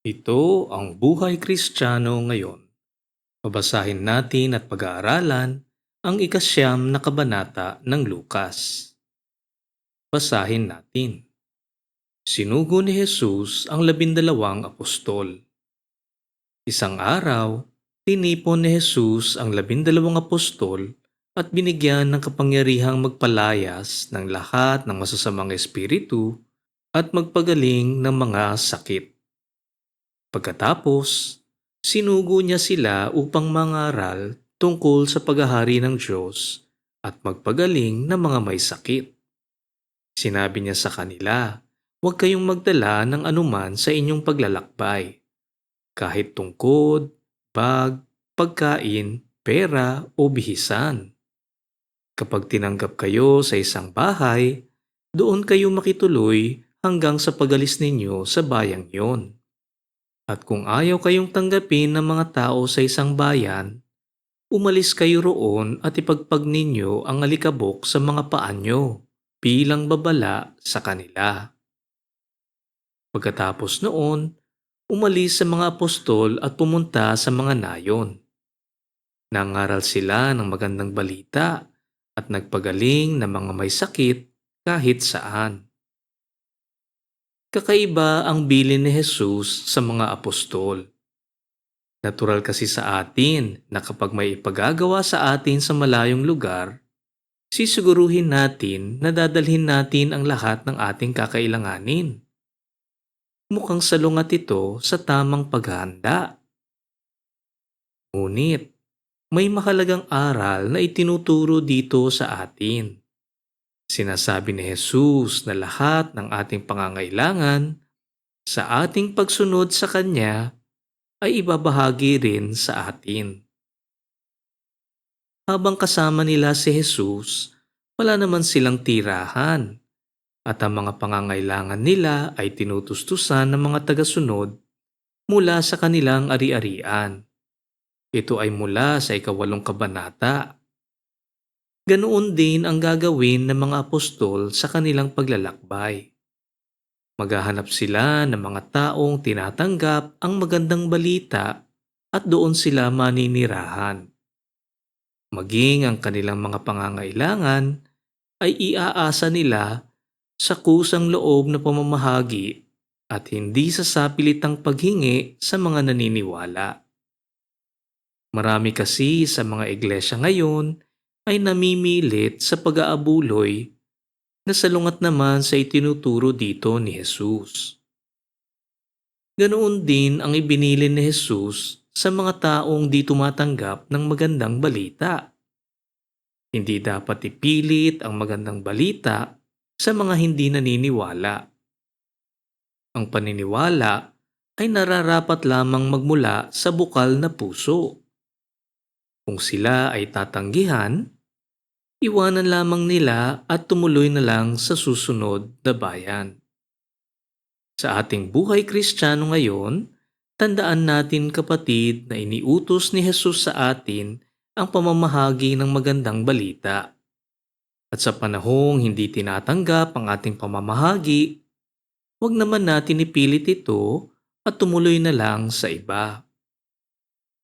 Ito ang Buhay Kristiyano ngayon. Babasahin natin at pag-aaralan ang ikasyam na kabanata ng Lukas. Basahin natin. Sinugo ni Jesus ang 12 apostol. Isang araw, tinipon ni Jesus ang 12 apostol at binigyan ng kapangyarihang magpalayas ng lahat ng masasamang espiritu at magpagaling ng mga sakit. Pagkatapos, sinugo niya sila upang mangaral tungkol sa paghahari ng Diyos at magpagaling ng mga may sakit. Sinabi niya sa kanila, "Huwag kayong magdala ng anuman sa inyong paglalakbay, kahit tungkod, bag, pagkain, pera o bihisan. Kapag tinanggap kayo sa isang bahay, doon kayo makituloy hanggang sa pagalis ninyo sa bayang yon. At kung ayaw kayong tanggapin ng mga tao sa isang bayan, umalis kayo roon at ipagpag ninyo ang alikabok sa mga paa nyo bilang babala sa kanila." Pagkatapos noon, umalis sa mga apostol at pumunta sa mga nayon. Nangaral sila ng magandang balita at nagpagaling ng mga may sakit kahit saan. Kakaiba ang bilin ni Jesus sa mga apostol. Natural kasi sa atin na kapag may ipagagawa sa atin sa malayong lugar, sisiguruhin natin na dadalhin natin ang lahat ng ating kakailanganin. Mukhang salungat ito sa tamang paghahanda. Ngunit, may mahalagang aral na itinuturo dito sa atin. Sinasabi ni Jesus na lahat ng ating pangangailangan sa ating pagsunod sa Kanya ay ibabahagi rin sa atin. Habang kasama nila si Jesus, wala naman silang tirahan at ang mga pangangailangan nila ay tinutustusan ng mga tagasunod mula sa kanilang ari-arian. Ito ay mula sa 8 kabanata. Ganoon din ang gagawin ng mga apostol sa kanilang paglalakbay. Maghahanap sila ng mga taong tinatanggap ang magandang balita at doon sila maninirahan. Maging ang kanilang mga pangangailangan ay iaasa nila sa kusang loob na pamamahagi at hindi sa sapilitang paghingi sa mga naniniwala. Marami kasi sa mga iglesia ngayon ay namimilit sa pag-aabuloy na salungat naman sa itinuturo dito ni Jesus. Ganoon din ang ibinilin ni Jesus sa mga taong di tumatanggap ng magandang balita. Hindi dapat ipilit ang magandang balita sa mga hindi naniniwala. Ang paniniwala ay nararapat lamang magmula sa bukal na puso. Kung sila ay tatanggihan, iwanan lamang nila at tumuloy na lang sa susunod na bayan. Sa ating buhay Kristiyano ngayon, tandaan natin kapatid na iniutos ni Jesus sa atin ang pamamahagi ng magandang balita. At sa panahong hindi tinatanggap ang ating pamamahagi, huwag naman natin ipilit ito at tumuloy na lang sa iba.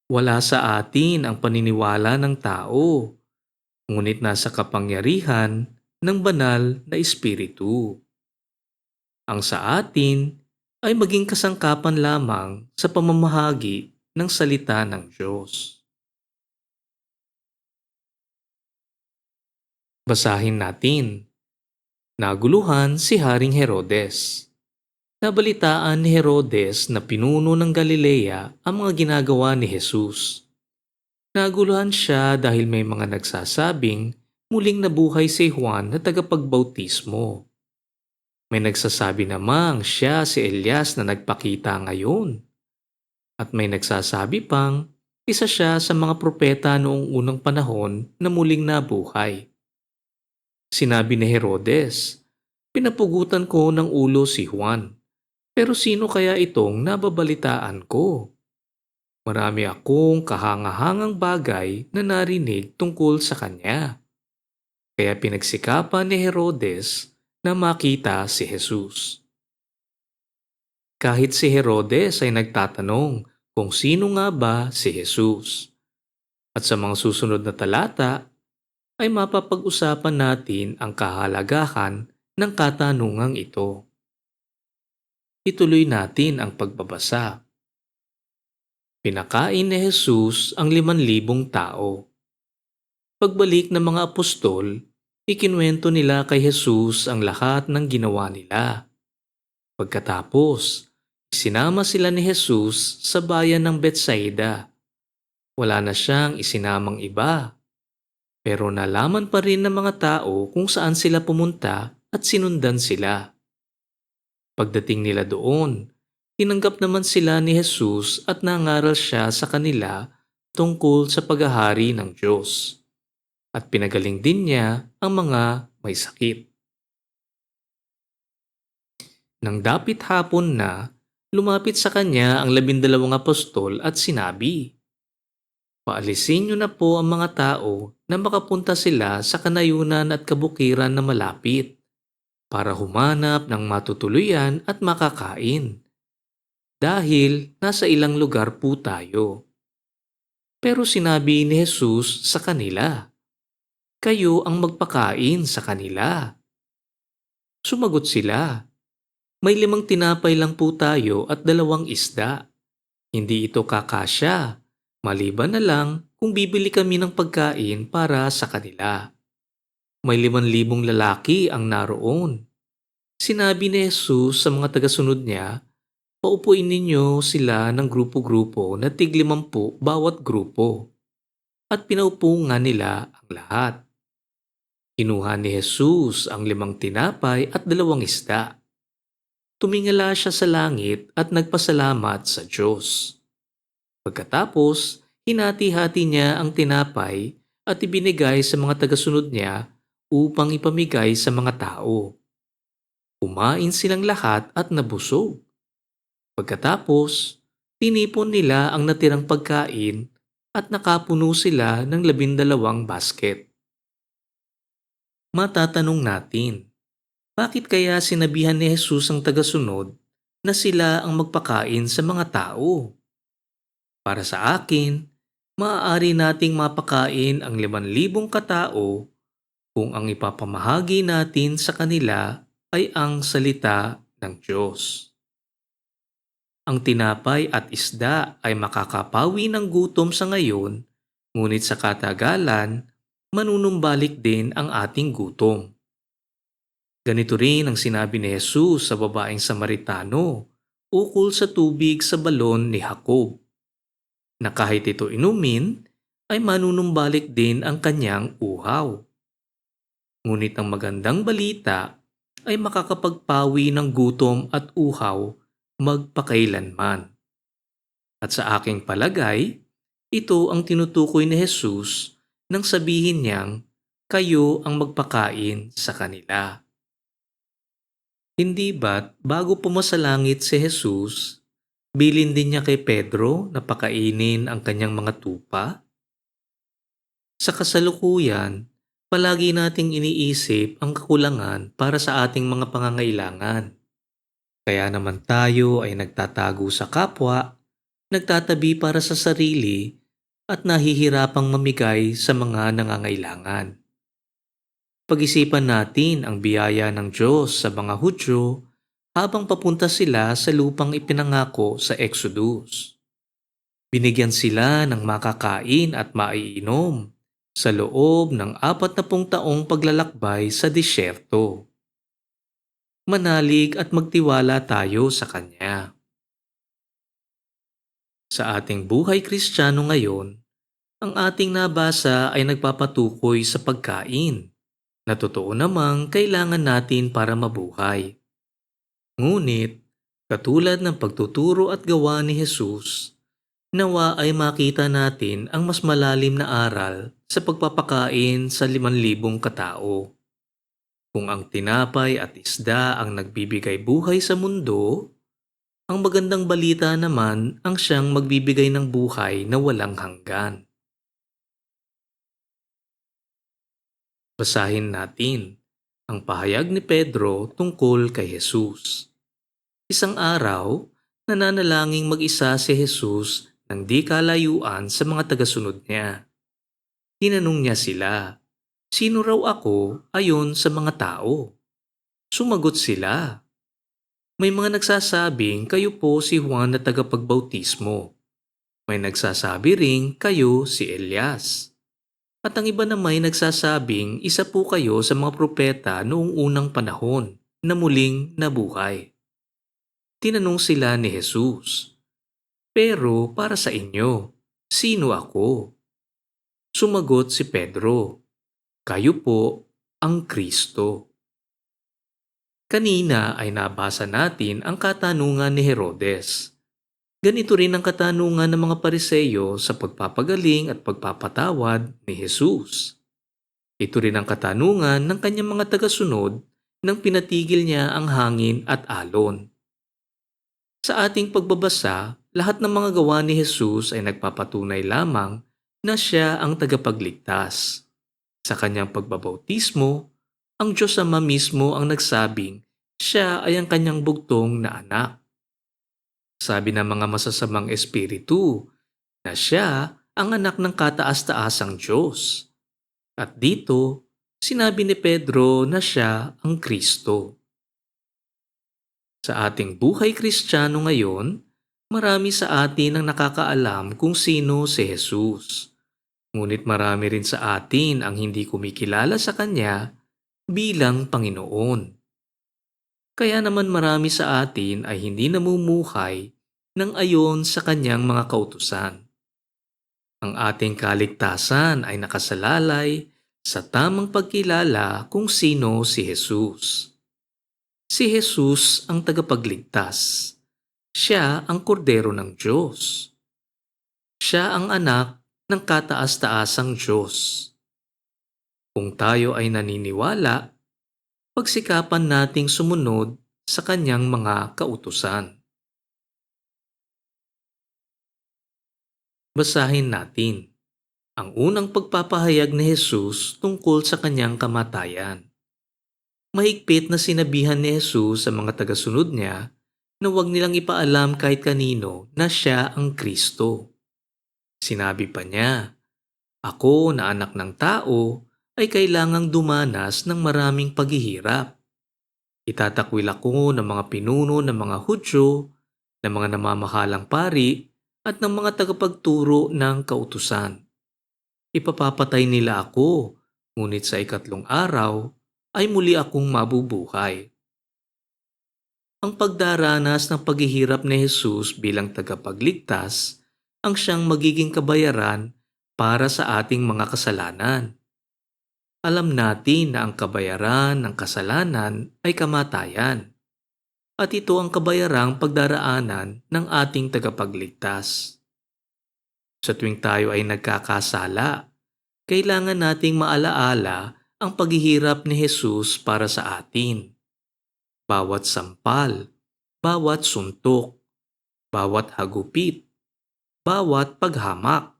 Wala sa atin ang paniniwala ng tao, ngunit nasa kapangyarihan ng banal na espiritu. Ang sa atin ay maging kasangkapan lamang sa pamamahagi ng salita ng Diyos. Basahin natin. Naguluhan si Haring Herodes. Nabalitaan ni Herodes na pinuno ng Galilea ang mga ginagawa ni Jesus. Naguluhan siya dahil may mga nagsasabing muling nabuhay si Juan na tagapagbautismo. May nagsasabi namang siya si Elias na nagpakita ngayon. At may nagsasabi pang isa siya sa mga propeta noong unang panahon na muling nabuhay. Sinabi ni Herodes, "Pinapugutan ko ng ulo si Juan. Pero sino kaya itong nababalitaan ko? Marami akong kahangahangang bagay na narinig tungkol sa kanya." Kaya pinagsikapan ni Herodes na makita si Jesus. Kahit si Herodes ay nagtatanong kung sino nga ba si Jesus. At sa mga susunod na talata ay mapapag-usapan natin ang kahalagahan ng katanungang ito. Ituloy natin ang pagbabasa. Pinakain ni Jesus ang 5,000 tao. Pagbalik ng mga apostol, ikinuwento nila kay Jesus ang lahat ng ginawa nila. Pagkatapos, isinama sila ni Jesus sa bayan ng Betsaida. Wala na siyang isinamang iba, pero nalaman pa rin ng mga tao kung saan sila pumunta at sinundan sila. Pagdating nila doon, tinanggap naman sila ni Jesus at nangaral siya sa kanila tungkol sa paghahari ng Diyos. At pinagaling din niya ang mga may sakit. Nang dapit hapon na, lumapit sa kanya ang 12 apostol at sinabi, "Paalisin niyo na po ang mga tao na makapunta sila sa kanayunan at kabukiran na malapit para humanap ng matutuluyan at makakain. Dahil nasa ilang lugar po tayo." Pero sinabi ni Jesus sa kanila, "Kayo ang magpakain sa kanila." Sumagot sila, "May 5 tinapay lang po tayo at 2 isda. Hindi ito kakasya, maliban na lang kung bibili kami ng pagkain para sa kanila." May 5,000 lalaki ang naroon. Sinabi ni Jesus sa mga tagasunod niya, "Paupuin ninyo sila ng grupo-grupo na tig-50 bawat grupo." At pinaupo nga nila ang lahat. Kinuha ni Jesus ang 5 tinapay at 2 isda. Tumingala siya sa langit at nagpasalamat sa Diyos. Pagkatapos, hinati-hati niya ang tinapay at ibinigay sa mga tagasunod niya upang ipamigay sa mga tao. Kumain silang lahat at nabusog. Pagkatapos, tinipon nila ang natirang pagkain at nakapuno sila ng 12 basket. Matatanong natin, bakit kaya sinabihan ni Jesus ang tagasunod na sila ang magpakain sa mga tao? Para sa akin, maaari nating mapakain ang 5,000 katao kung ang ipapamahagi natin sa kanila ay ang salita ng Diyos. Ang tinapay at isda ay makakapawi ng gutom sa ngayon, ngunit sa katagalan, manunumbalik din ang ating gutom. Ganito rin ang sinabi ni Jesus sa babaeng Samaritano ukol sa tubig sa balon ni Jacob, na kahit ito inumin, ay manunumbalik din ang kanyang uhaw. Ngunit ang magandang balita ay makakapagpawi ng gutom at uhaw magpakailanman. At sa aking palagay, ito ang tinutukoy ni Jesus nang sabihin niyang, "Kayo ang magpakain sa kanila." Hindi ba't bago pumasalangit si Jesus, bilin din niya kay Pedro na pakainin ang kanyang mga tupa? Sa kasalukuyan, palagi nating iniisip ang kakulangan para sa ating mga pangangailangan. Kaya naman tayo ay nagtatago sa kapwa, nagtatabi para sa sarili, at nahihirapang mamigay sa mga nangangailangan. Pag-isipan natin ang biyaya ng Diyos sa mga Hudyo habang papunta sila sa lupang ipinangako sa Exodus. Binigyan sila ng makakain at maiinom sa loob ng 40 taong paglalakbay sa disyerto. Manalig at magtiwala tayo sa Kanya. Sa ating buhay Kristiyano ngayon, ang ating nabasa ay nagpapatukoy sa pagkain na totoo namang kailangan natin para mabuhay. Ngunit, katulad ng pagtuturo at gawa ni Jesus, nawa ay makita natin ang mas malalim na aral sa pagpapakain sa 5,000 katao. Kung ang tinapay at isda ang nagbibigay buhay sa mundo, ang magandang balita naman ang siyang magbibigay ng buhay na walang hanggan. Basahin natin ang pahayag ni Pedro tungkol kay Jesus. Isang araw, nananalangin mag-isa si Jesus nang di kalayuan sa mga tagasunod niya. Tinanong niya sila, "Sino raw ako ayon sa mga tao?" Sumagot sila, "May mga nagsasabing kayo po si Juan na tagapagbautismo. May nagsasabi ring kayo si Elias. At ang iba naman ay nagsasabing isa po kayo sa mga propeta noong unang panahon na muling nabuhay." Tinanong sila ni Jesus, "Pero para sa inyo, sino ako?" Sumagot si Pedro, "Kayo po ang Kristo." Kanina ay nabasa natin ang katanungan ni Herodes. Ganito rin ang katanungan ng mga Pariseyo sa pagpapagaling at pagpapatawad ni Jesus. Ito rin ang katanungan ng kanyang mga tagasunod nang pinatigil niya ang hangin at alon. Sa ating pagbabasa, lahat ng mga gawa ni Jesus ay nagpapatunay lamang na siya ang tagapagligtas. Sa kanyang pagbabautismo, ang Diyos Ama mismo ang nagsabing siya ay ang kanyang bugtong na anak. Sabi ng mga masasamang espiritu na siya ang anak ng kataas-taasang Diyos. At dito, sinabi ni Pedro na siya ang Kristo. Sa ating buhay Kristiyano ngayon, marami sa atin ang nakakaalam kung sino si Jesus. Ngunit marami rin sa atin ang hindi kumikilala sa Kanya bilang Panginoon. Kaya naman marami sa atin ay hindi namumuhay ng ayon sa Kanyang mga kautusan. Ang ating kaligtasan ay nakasalalay sa tamang pagkilala kung sino si Jesus. Si Jesus ang tagapagligtas. Siya ang kordero ng Diyos. Siya ang anak ng kataas-taasang Diyos. Kung tayo ay naniniwala, pagsikapan nating sumunod sa kanyang mga kautusan. Basahin natin ang unang pagpapahayag ni Jesus tungkol sa kanyang kamatayan. Mahigpit na sinabihan ni Jesus sa mga tagasunod niya na huwag nilang ipaalam kahit kanino na siya ang Kristo. Sinabi pa niya, "Ako na anak ng tao ay kailangang dumanas ng maraming paghihirap. Itatakwil ako ng mga pinuno ng mga Hudyo, ng mga namamahalang pari, at ng mga tagapagturo ng kautusan. Ipapapatay nila ako, ngunit sa ikatlong araw ay muli akong mabubuhay." Ang pagdaranas ng paghihirap ni Jesus bilang tagapagligtas ang siyang magiging kabayaran para sa ating mga kasalanan. Alam natin na ang kabayaran ng kasalanan ay kamatayan, at ito ang kabayarang pagdaraanan ng ating tagapagligtas. Sa tuwing tayo ay nagkakasala, kailangan nating maalaala ang paghihirap ni Jesus para sa atin. Bawat sampal, bawat suntok, bawat hagupit, bawat paghamak,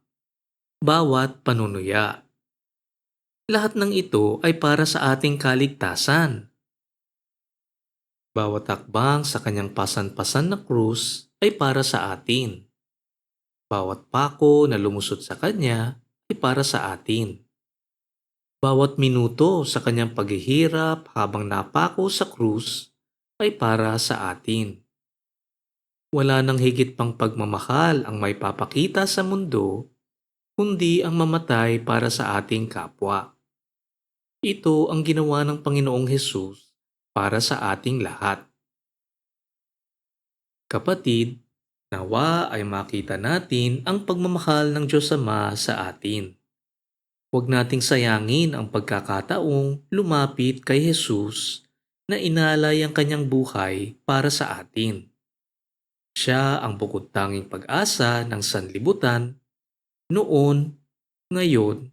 bawat panunuya. Lahat ng ito ay para sa ating kaligtasan. Bawat hakbang sa kanyang pasan-pasan na krus ay para sa atin. Bawat pako na lumusot sa kanya ay para sa atin. Bawat minuto sa kanyang paghihirap habang napako sa krus ay para sa atin. Wala nang higit pang pagmamahal ang may papakita sa mundo, kundi ang mamatay para sa ating kapwa. Ito ang ginawa ng Panginoong Hesus para sa ating lahat. Kapatid, nawa ay makita natin ang pagmamahal ng Diyos Ama sa atin. Huwag nating sayangin ang pagkakataong lumapit kay Jesus na inalay ang kanyang buhay para sa atin. Siya ang bukod tanging pag-asa ng sanlibutan, noon, ngayon,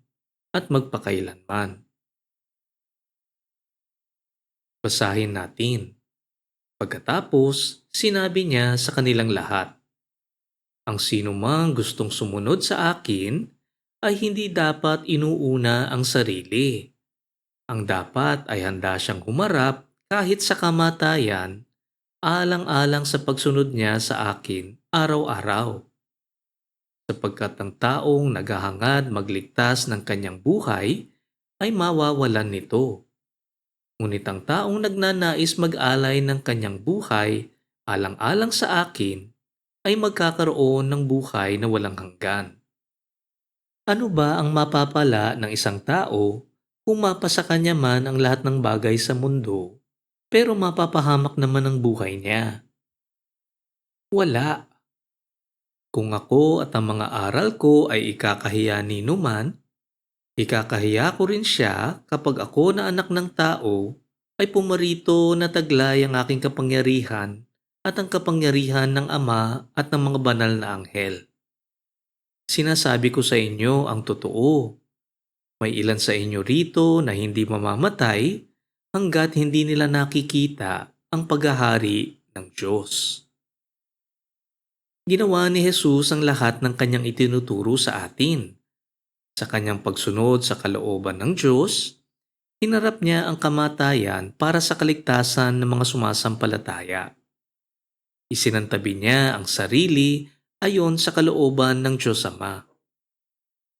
at magpakailanman. Basahin natin. Pagkatapos, sinabi niya sa kanilang lahat, "Ang sinumang gustong sumunod sa akin ay hindi dapat inuuna ang sarili. Ang dapat ay handa siyang humarap kahit sa kamatayan alang-alang sa pagsunod niya sa akin araw-araw. Sapagkat ang taong naghahangad magligtas ng kanyang buhay ay mawawalan nito. Ngunit ang taong nagnanais mag-alay ng kanyang buhay alang-alang sa akin ay magkakaroon ng buhay na walang hanggan. Ano ba ang mapapala ng isang tao kung mapasa kanya man ang lahat ng bagay sa mundo, pero mapapahamak naman ang buhay niya? Wala. Kung ako at ang mga aral ko ay ikakahiya ni numan, ikakahiya ko rin siya kapag ako na anak ng tao ay pumarito na taglay ang aking kapangyarihan at ang kapangyarihan ng Ama at ng mga banal na anghel. Sinasabi ko sa inyo ang totoo. May ilan sa inyo rito na hindi mamamatay hanggat hindi nila nakikita ang paghahari ng Diyos. Ginawa ni Jesus ang lahat ng kanyang itinuturo sa atin. Sa kanyang pagsunod sa kalooban ng Diyos, hinarap niya ang kamatayan para sa kaligtasan ng mga sumasampalataya. Isinantabi niya ang sarili ayon sa kalooban ng Diyos Ama.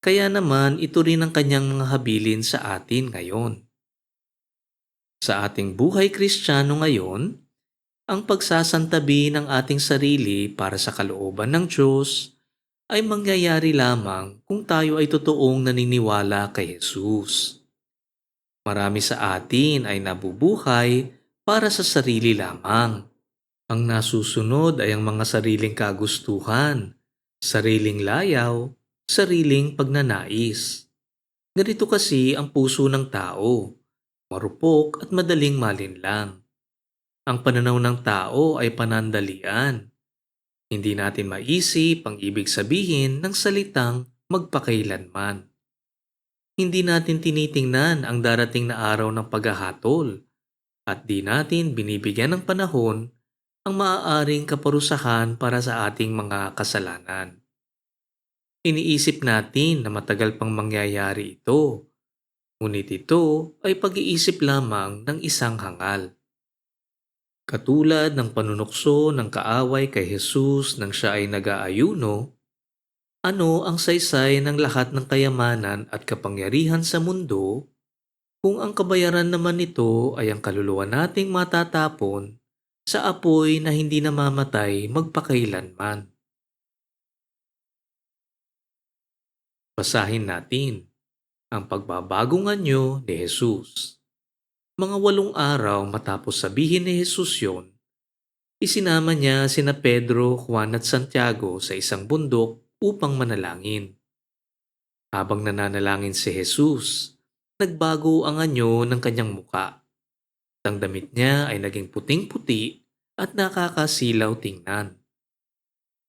Kaya naman ito rin ang kanyang mga habilin sa atin ngayon. Sa ating buhay Kristiyano ngayon, ang pagsasantabi ng ating sarili para sa kalooban ng Diyos ay mangyayari lamang kung tayo ay totoong naniniwala kay Jesus. Marami sa atin ay nabubuhay para sa sarili lamang. Ang nasusunod ay ang mga sariling kagustuhan, sariling layaw, sariling pagnanais. Ganito kasi ang puso ng tao, marupok at madaling malinlang. Ang pananaw ng tao ay panandalian. Hindi natin maisip ang ibig sabihin ng salitang magpakailanman. Hindi natin tinitingnan ang darating na araw ng paghahatol at di natin binibigyan ng panahon ang maaaring kaparusahan para sa ating mga kasalanan. Iniisip natin na matagal pang mangyayari ito, ngunit ito ay pag-iisip lamang ng isang hangal. Katulad ng panunukso ng kaaway kay Jesus nang siya ay nag-aayuno, ano ang saysay ng lahat ng kayamanan at kapangyarihan sa mundo kung ang kabayaran naman nito ay ang kaluluwa nating matatapon sa apoy na hindi namamatay magpakailanman? Basahin natin ang pagbabagong anyo ni Jesus. Mga 8 araw matapos sabihin ni Jesus yon, isinama niya sina Pedro, Juan at Santiago sa isang bundok upang manalangin. Habang nananalangin si Jesus, nagbago ang anyo ng kanyang muka. Ang damit niya ay naging puting-puti at nakakasilaw tingnan.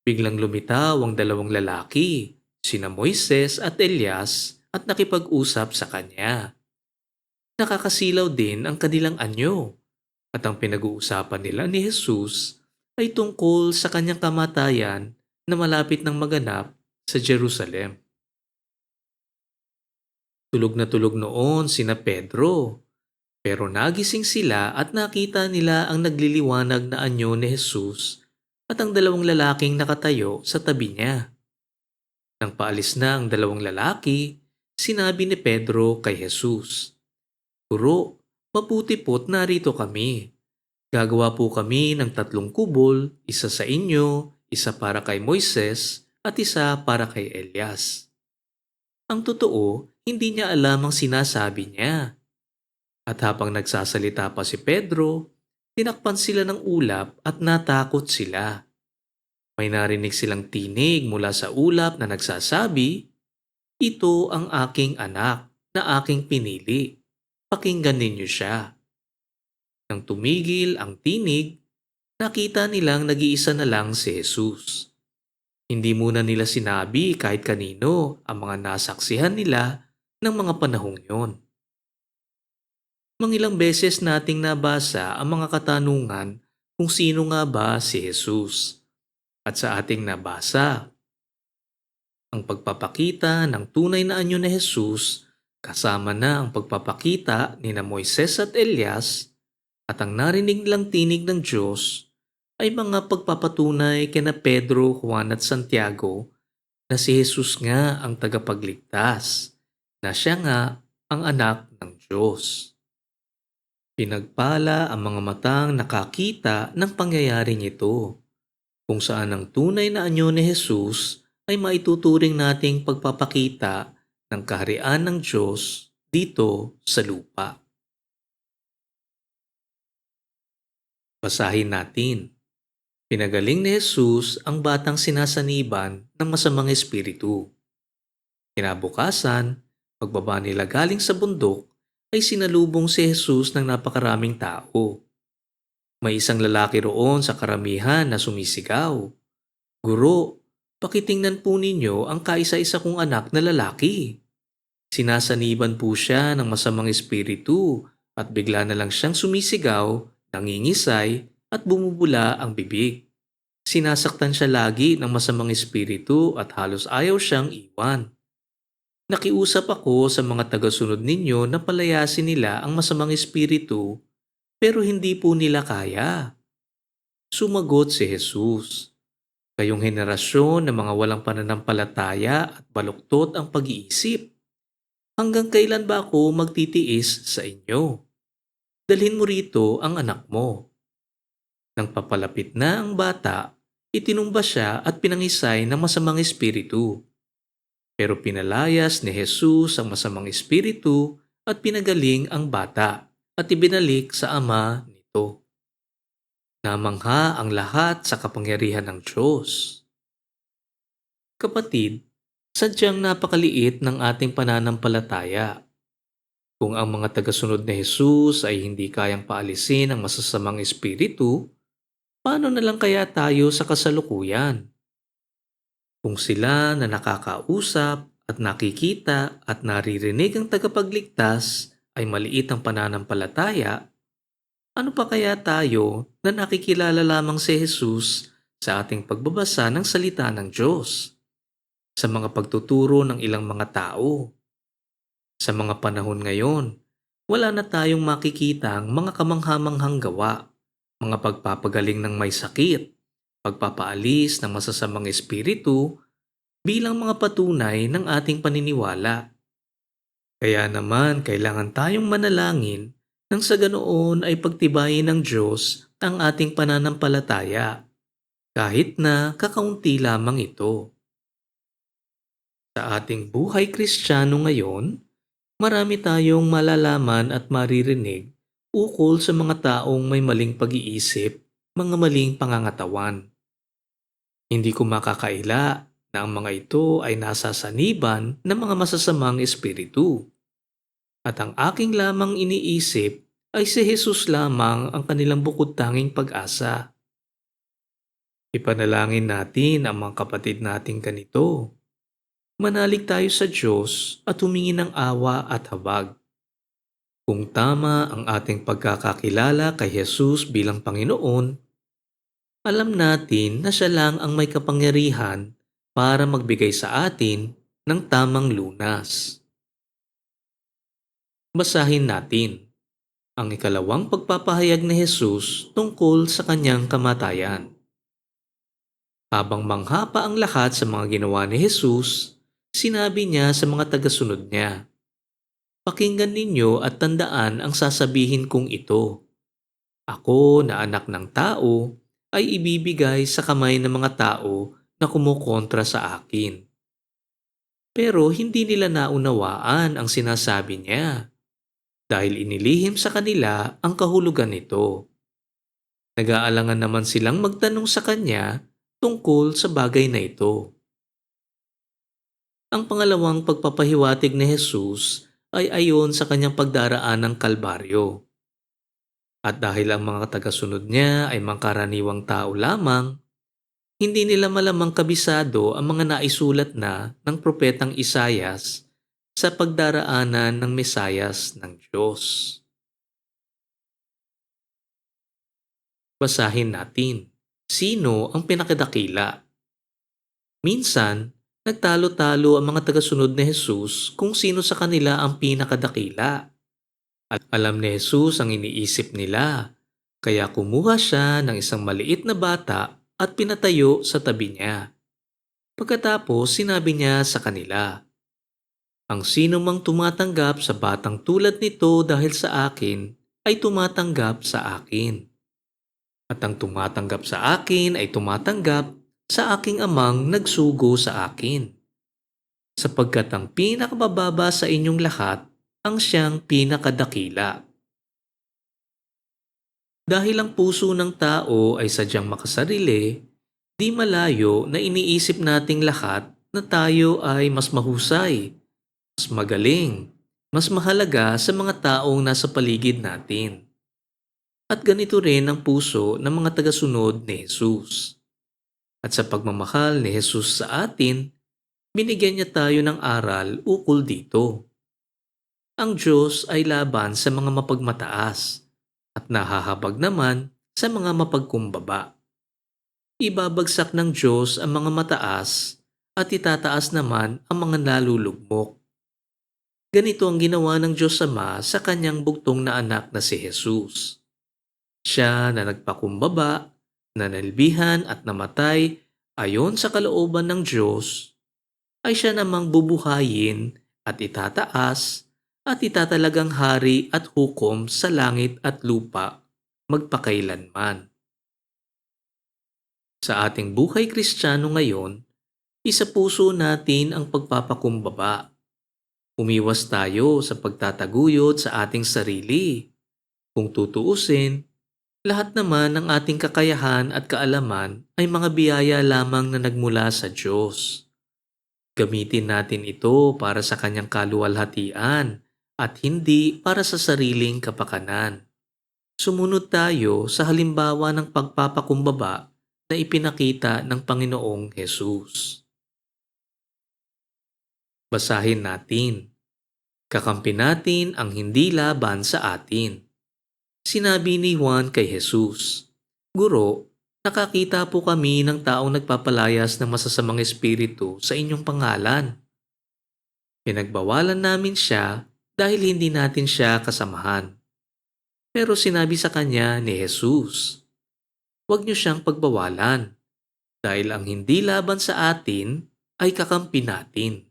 Biglang lumitaw ang 2 lalaki, sina Moises at Elias, at nakipag-usap sa kanya. Nakakasilaw din ang kanilang anyo, at ang pinag-uusapan nila ni Jesus ay tungkol sa kanyang kamatayan na malapit ng maganap sa Jerusalem. Tulog na tulog noon sina Pedro, pero nagising sila at nakita nila ang nagliliwanag na anyo ni Jesus at ang 2 lalaking nakatayo sa tabi niya. Nang paalis na ang 2 lalaki, sinabi ni Pedro kay Jesus, "Guro, mabuti po't narito kami. Gagawa po kami ng 3 kubol, isa sa inyo, isa para kay Moises, at isa para kay Elias." Ang totoo, hindi niya alam ang sinasabi niya. At habang nagsasalita pa si Pedro, tinakpan sila ng ulap at natakot sila. May narinig silang tinig mula sa ulap na nagsasabi, "Ito ang aking anak na aking pinili. Pakinggan ninyo siya." Nang tumigil ang tinig, nakita nilang nag-iisa na lang si Jesus. Hindi muna nila sinabi kahit kanino ang mga nasaksihan nila ng mga panahong yon. Mangilang beses nating nabasa ang mga katanungan kung sino nga ba si Jesus. At sa ating nabasa, ang pagpapakita ng tunay na anyo ni Jesus kasama na ang pagpapakita ni na Moises at Elias at ang narinig lang tinig ng Diyos ay mga pagpapatunay kina Pedro, Juan at Santiago na si Jesus nga ang tagapagligtas, na siya nga ang anak ng Diyos. Pinagpala ang mga matang nakakita ng pangyayaring ito, kung saan ang tunay na anyo ni Jesus ay maituturing nating pagpapakita ng kaharian ng Diyos dito sa lupa. Basahin natin. Pinagaling ni Jesus ang batang sinasaniban ng masamang espiritu. Kinabukasan, pagbaba nila galing sa bundok, ay sinalubong si Jesus ng napakaraming tao. May isang lalaki roon sa karamihan na sumisigaw, "Guro, pakitingnan po ninyo ang kaisa-isa kong anak na lalaki. Sinasaniban po siya ng masamang espiritu at bigla na lang siyang sumisigaw, nangingisay at bumubula ang bibig. Sinasaktan siya lagi ng masamang espiritu at halos ayaw siyang iwan. Nakiusap ako sa mga tagasunod ninyo na palayasin nila ang masamang espiritu, pero hindi po nila kaya." Sumagot si Jesus, "Kayong henerasyon ng mga walang pananampalataya at baluktot ang pag-iisip. Hanggang kailan ba ako magtitiis sa inyo? Dalhin mo rito ang anak mo." Nang papalapit na ang bata, itinumba siya at pinangisay ng masamang espiritu. Pero pinalayas ni Jesus ang masamang espiritu at pinagaling ang bata at ibinalik sa ama nito. Namangha ang lahat sa kapangyarihan ng Diyos. Kapatid, sadyang napakaliit ng ating pananampalataya. Kung ang mga tagasunod ni Jesus ay hindi kayang paalisin ang masasamang espiritu, paano na lang kaya tayo sa kasalukuyan? Kung sila na nakakausap at nakikita at naririnig ang tagapagligtas ay maliit ang pananampalataya, ano pa kaya tayo na nakikilala lamang si Jesus sa ating pagbabasa ng salita ng Diyos, sa mga pagtuturo ng ilang mga tao? Sa mga panahon ngayon, wala na tayong makikitang mga kamanghamanghang gawa, mga pagpapagaling ng may sakit, pagpapaalis ng masasamang espiritu bilang mga patunay ng ating paniniwala. Kaya naman kailangan tayong manalangin nang sa ganoon ay pagtibayin ng Diyos ang ating pananampalataya, kahit na kakaunti lamang ito. Sa ating buhay Kristiyano ngayon, marami tayong malalaman at maririnig ukol sa mga taong may maling pag-iisip, mga maling pangangatawan. Hindi ko makakaila na ang mga ito ay nasasaniban ng mga masasamang espiritu. At ang aking lamang iniisip ay si Jesus lamang ang kanilang bukod tanging pag-asa. Ipanalangin natin ang mga kapatid nating ganito. Manalig tayo sa Diyos at humingi ng awa at habag. Kung tama ang ating pagkakakilala kay Jesus bilang Panginoon, alam natin na siya lang ang may kapangyarihan para magbigay sa atin ng tamang lunas. Basahin natin ang ikalawang pagpapahayag ni Jesus tungkol sa kanyang kamatayan. Habang mangha pa ang lahat sa mga ginawa ni Jesus, sinabi niya sa mga tagasunod niya, "Pakinggan ninyo at tandaan ang sasabihin kong ito. Ako na anak ng tao ay ibibigay sa kamay ng mga tao na kumukontra sa akin." Pero hindi nila naunawaan ang sinasabi niya dahil inilihim sa kanila ang kahulugan nito. Nag-aalangan naman silang magtanong sa kanya tungkol sa bagay na ito. Ang pangalawang pagpapahiwatig ni Jesus ay ayon sa kanyang pagdaraan ng Kalbaryo. At dahil ang mga tagasunod niya ay mangkaraniwang tao lamang, hindi nila malamang kabisado ang mga naisulat na ng propetang Isayas sa pagdaraanan ng Mesayas ng Diyos. Basahin natin. Sino ang pinakadakila? Minsan, nagtalo-talo ang mga tagasunod ni Jesus kung sino sa kanila ang pinakadakila. At alam ni Jesus ang iniisip nila, Kaya kumuha siya ng isang maliit na bata at pinatayo sa tabi niya. Pagkatapos sinabi niya sa kanila, "Ang sino mang tumatanggap sa batang tulad nito dahil sa akin ay tumatanggap sa akin. At ang tumatanggap sa akin ay tumatanggap sa aking amang nagsugo sa akin. Sapagkat ang pinakabababa sa inyong lahat ang siyang pinakadakila." Dahil ang puso ng tao ay sadyang makasarili, di malayo na iniisip nating lahat na tayo ay mas mahusay, mas magaling, mas mahalaga sa mga taong nasa paligid natin. At ganito rin ang puso ng mga tagasunod ni Jesus. At sa pagmamahal ni Jesus sa atin, binigyan niya tayo ng aral ukol dito. Ang Diyos ay laban sa mga mapagmataas at nahahabag naman sa mga mapagkumbaba. Ibabagsak ng Diyos ang mga mataas at itataas naman ang mga nalulugmok. Ganito ang ginawa ng Diyos Ama sa kanyang bugtong na anak na si Jesus. Siya na nagpakumbaba, nanalbihan at namatay ayon sa kalooban ng Diyos, ay siya namang bubuhayin at itataas at itatalagang hari at hukom sa langit at lupa magpakailanman. Sa ating buhay Kristiyano ngayon, isa puso natin ang pagpapakumbaba. Umiwas tayo sa pagtataguyod sa ating sarili. Kung tutuusin, lahat naman ng ating kakayahan at kaalaman ay mga biyaya lamang na nagmula sa Diyos. Gamitin natin ito para sa kanyang kaluwalhatian at hindi para sa sariling kapakanan. Sumunod tayo sa halimbawa ng pagpapakumbaba na ipinakita ng Panginoong Hesus. Basahin natin. Kakampi natin ang hindi laban sa atin. Sinabi ni Juan kay Jesus, "Guro, nakakita po kami ng taong nagpapalayas ng masasamang espiritu sa inyong pangalan. Pinagbawalan namin siya dahil hindi natin siya kasamahan." Pero sinabi sa kanya ni Jesus, "Huwag niyo siyang pagbawalan dahil ang hindi laban sa atin ay kakampi natin."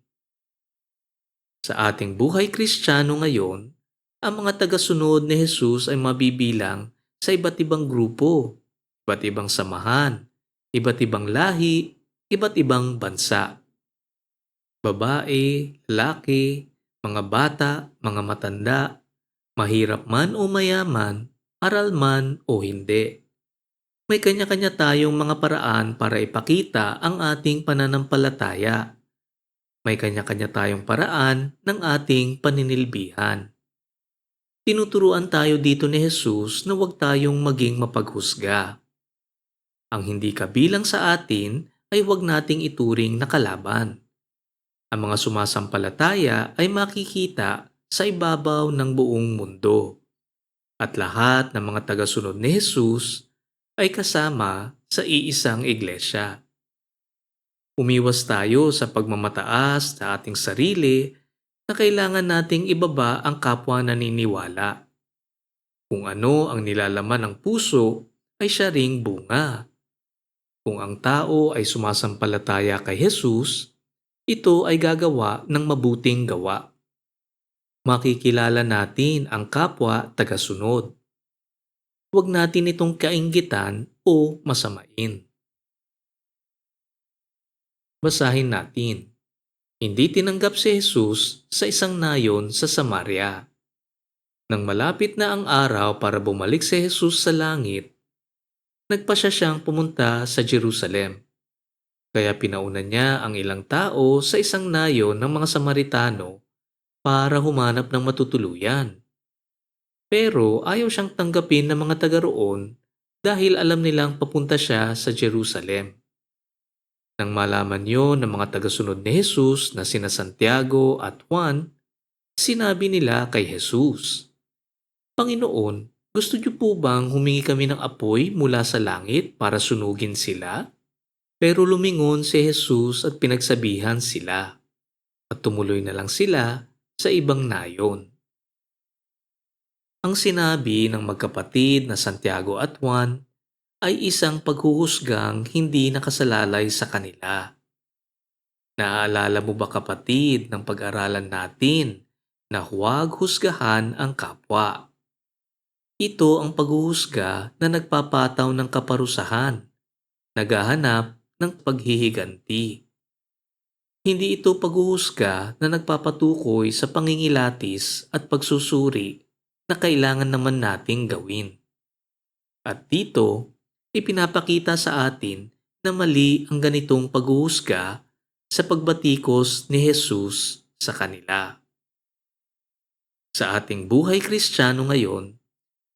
Sa ating buhay Kristiyano ngayon, ang mga tagasunod ni Jesus ay mabibilang sa iba't ibang grupo, iba't ibang samahan, iba't ibang lahi, iba't ibang bansa. Babae, lalaki, mga bata, mga matanda, mahirap man o mayaman, aral man o hindi. May kanya-kanya tayong mga paraan para ipakita ang ating pananampalataya. May kanya-kanya tayong paraan ng ating paninilbihan. Tinuturuan tayo dito ni Jesus na huwag tayong maging mapaghusga. Ang hindi kabilang sa atin ay huwag nating ituring na kalaban. Ang mga sumasampalataya ay makikita sa ibabaw ng buong mundo. At lahat ng mga tagasunod ni Jesus ay kasama sa iisang iglesia. Umiwas tayo sa pagmamataas sa ating sarili na kailangan nating ibaba ang kapwa naniniwala. Kung ano ang nilalaman ng puso ay siya ring bunga. Kung ang tao ay sumasampalataya kay Jesus, ito ay gagawa ng mabuting gawa. Makikilala natin ang kapwa tagasunod. Huwag natin itong kainggitan o masamain. Basahin natin. Hindi tinanggap si Jesus sa isang nayon sa Samaria. Nang malapit na ang araw para bumalik si Jesus sa langit, nagpasya siyang pumunta sa Jerusalem. Kaya pinauna niya ang ilang tao sa isang nayon ng mga Samaritano para humanap ng matutuluyan. Pero ayaw siyang tanggapin ng mga taga roon dahil alam nilang papunta siya sa Jerusalem. Nang malaman yon ng mga tagasunod ni Jesus na sina Santiago at Juan, sinabi nila kay Jesus, "Panginoon, gusto niyo po bang humingi kami ng apoy mula sa langit para sunugin sila?" Pero lumingon si Jesus at pinagsabihan sila, at tumuloy na lang sila sa ibang nayon. Ang sinabi ng magkapatid na Santiago at Juan ay isang paghuhusgang hindi nakasalalay sa kanila. Naaalala mo ba kapatid ng pag-aralan natin na huwag husgahan ang kapwa? Ito ang paghuhusga na nagpapataw ng kaparusahan, naghahanap ng paghihiganti. Hindi ito paghuhusga na nagpapatukoy sa pangingilatis at pagsusuri na kailangan naman nating gawin. At dito, ipinapakita sa atin na mali ang ganitong paghuhusga sa pagbatikos ni Jesus sa kanila. Sa ating buhay Kristiyano ngayon,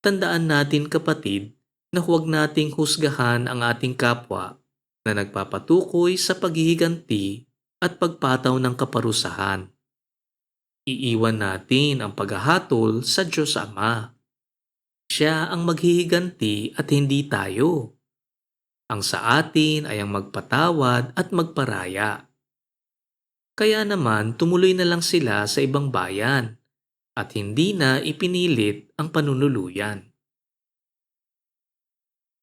tandaan natin kapatid na huwag nating husgahan ang ating kapwa na nagpapatukoy sa paghihiganti at pagpataw ng kaparusahan. Iiwan natin ang paghahatol sa Diyos Ama. Siya ang maghihiganti at hindi tayo. Ang sa atin ay ang magpatawad at magparaya. Kaya naman tumuloy na lang sila sa ibang bayan at hindi na ipinilit ang panunuluyan.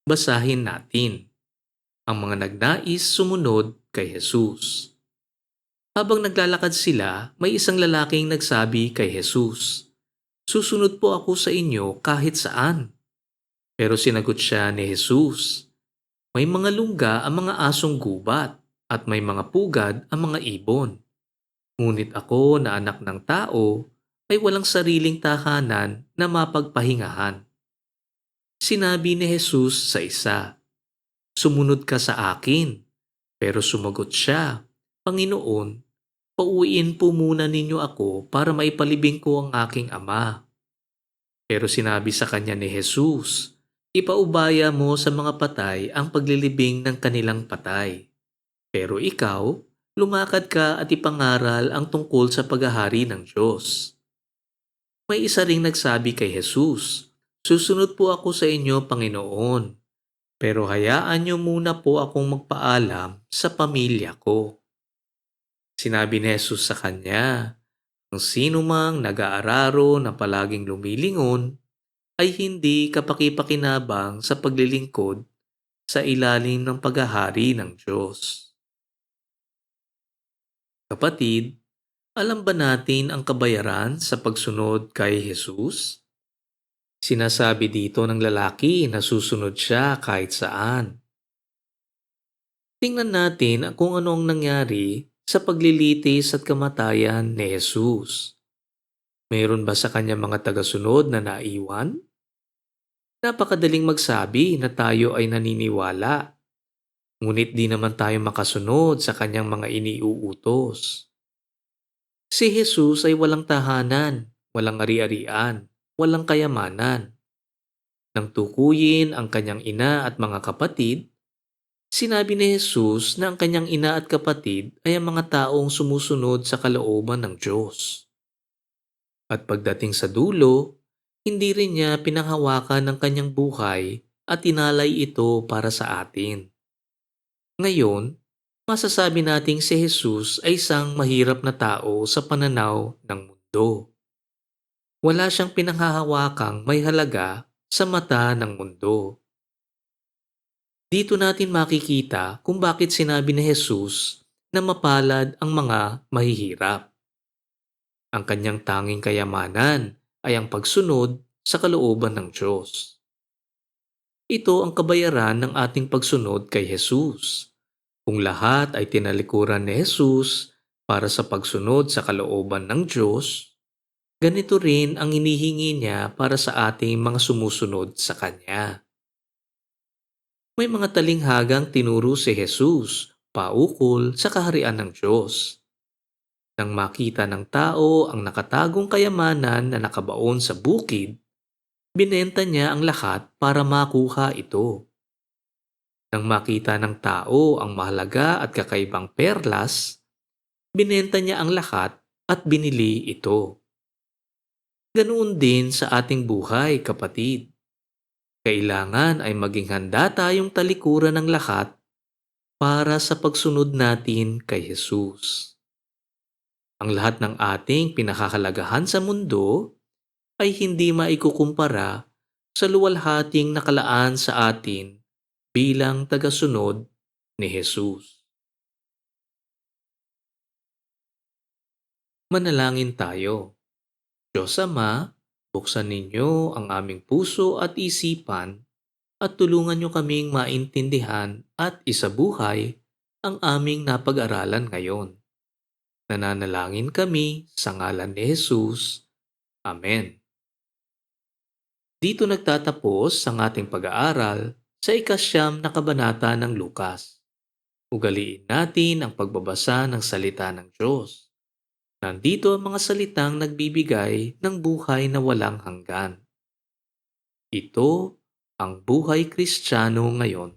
Basahin natin ang mga nagnais sumunod kay Jesus. Habang naglalakad sila, may isang lalaking nagsabi kay Jesus, "Susunod po ako sa inyo kahit saan." Pero sinagot siya ni Jesus, "May mga lungga ang mga asong gubat at may mga pugad ang mga ibon. Ngunit ako na anak ng tao ay walang sariling tahanan na mapagpahingahan." Sinabi ni Jesus sa isa, "Sumunod ka sa akin." Pero sumagot siya, "Panginoon, pauwiin po muna ninyo ako para maipalibing ko ang aking ama." Pero sinabi sa kanya ni Jesus, "Ipaubaya mo sa mga patay ang paglilibing ng kanilang patay. Pero ikaw, lumakad ka at ipangaral ang tungkol sa paghahari ng Diyos." May isa ring nagsabi kay Jesus, "Susunod po ako sa inyo, Panginoon, pero hayaan niyo muna po akong magpaalam sa pamilya ko." Sinabi ni Jesus sa kanya, "Ang sino mang nag-aararo na palaging lumilingon ay hindi kapakipakinabang sa paglilingkod sa ilalim ng paghahari ng Diyos." Kapatid, alam ba natin ang kabayaran sa pagsunod kay Jesus? Sinasabi dito ng lalaki na susunod siya kahit saan. Tingnan natin kung ano ang nangyari sa paglilitis at kamatayan ni Jesus. Mayroon ba sa kanya mga tagasunod na naiwan? Napakadaling magsabi na tayo ay naniniwala, ngunit di naman tayo makasunod sa kanyang mga iniuutos. Si Jesus ay walang tahanan, walang ari-arian, walang kayamanan. Nang tukuyin ang kanyang ina at mga kapatid, sinabi ni Jesus na ang kanyang ina at kapatid ay ang mga taong sumusunod sa kalooban ng Diyos. At pagdating sa dulo, hindi rin niya pinanghawakan ng kanyang buhay at inalay ito para sa atin. Ngayon, masasabi nating si Jesus ay isang mahirap na tao sa pananaw ng mundo. Wala siyang pinanghahawakang may halaga sa mata ng mundo. Dito natin makikita kung bakit sinabi ni Jesus na mapalad ang mga mahihirap. Ang kanyang tanging kayamanan ay ang pagsunod sa kalooban ng Diyos. Ito ang kabayaran ng ating pagsunod kay Jesus. Kung lahat ay tinalikuran ni Jesus para sa pagsunod sa kalooban ng Diyos, ganito rin ang inihingi niya para sa ating mga sumusunod sa Kanya. May mga talinghagang tinuro si Jesus paukol sa kaharian ng Diyos. Nang makita ng tao ang nakatagong kayamanan na nakabaon sa bukid, binenta niya ang lahat para makuha ito. Nang makita ng tao ang mahalaga at kakaibang perlas, binenta niya ang lahat at binili ito. Ganoon din sa ating buhay, kapatid. Kailangan ay maging handa tayong talikuran ng lahat para sa pagsunod natin kay Jesus. Ang lahat ng ating pinakahalagahan sa mundo, ay hindi maikukumpara sa luwalhating nakalaan sa atin bilang tagasunod ni Jesus. Manalangin tayo. Diyos Ama, buksan ninyo ang aming puso at isipan at tulungan nyo kaming maintindihan at isabuhay ang aming napag-aralan ngayon. Nananalangin kami sa ngalan ni Jesus. Amen. Dito nagtatapos ang ating pag-aaral sa ikasyam na kabanata ng Lukas. Ugaliin natin ang pagbabasa ng salita ng Diyos. Nandito ang mga salitang nagbibigay ng buhay na walang hanggan. Ito ang Buhay Kristiyano ngayon.